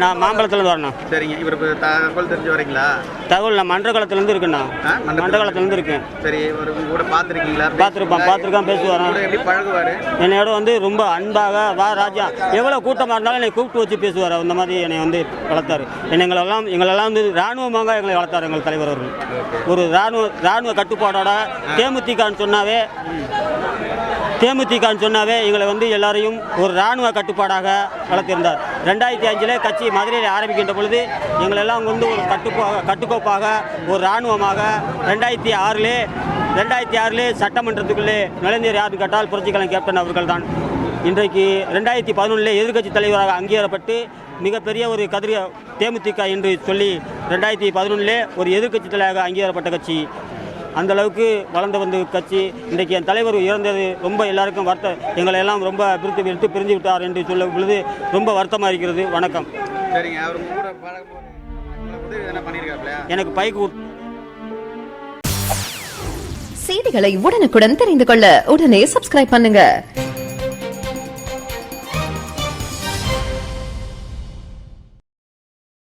நான் மாம்பழத்துலேருந்து வரணும். சரிங்க. இவர் தகவல் தெரிஞ்சு வரீங்களா? தகவல் நான் மன்றகாலத்துலேருந்து இருக்குண்ணா. மன்றகாலத்துலேருந்து இருக்கேன். சரி. இவர் உங்க கூட பார்த்துருக்கீங்களா? பார்த்துருக்கேன் பேசுவார். எப்படி பழகுவார்? என்னையோட வந்து ரொம்ப அன்பாக வா ராஜா எவ்வளோ கூட்டமாக இருந்தாலும் என்னை கூப்பிட்டு வச்சு பேசுவார். அந்த மாதிரி என்னை வந்து வளர்த்தார். எங்களெல்லாம் வந்து இராணுவமாக எங்களை வளர்த்தார் எங்கள் தலைவர் அவர்கள். ஒரு இராணுவ கட்டுப்பாடோட தேமுதிகன்னு சொன்னாவே எங்களை வந்து எல்லாரையும் ஒரு இராணுவ கட்டுப்பாடாக வளர்த்திருந்தார். 2005 கட்சி மதுரையில் ஆரம்பிக்கின்ற பொழுது எங்களெல்லாம் வந்து ஒரு கட்டுக்கோப்பாக ஒரு இராணுவமாக 2006 சட்டமன்றத்துக்குள்ளே நுழைந்தவர் யாருன்னு கேட்டால் புரட்சிக்கலைஞர் கேப்டன் அவர்கள் தான். இன்றைக்கு 2011 எதிர்க்கட்சி தலைவராக அங்கீகாரப்பட்டு மிகப்பெரிய ஒரு தேமுதிக என்று சொல்லி 2011 ஒரு எதிர்க்கட்சி தலைவராக அங்கீகாரப்பட்ட கட்சி. அந்த அளவுக்கு வளர்ந்து வந்த கட்சி. இன்றைக்கு என் தலைவர் இறந்தது ரொம்ப எல்லாருக்கும் எங்களை எல்லாம் ரொம்ப பிரித்து பிரிஞ்சு விட்டார் என்று சொல்லும் பொழுது ரொம்ப வருத்தமாக இருக்கிறது. வணக்கம். சரிங்க. அவர் எனக்கு பைக்கு. செய்திகளை உடனுக்குடன் தெரிந்து கொள்ள உடனே சப்ஸ்கிரைப் பண்ணுங்க.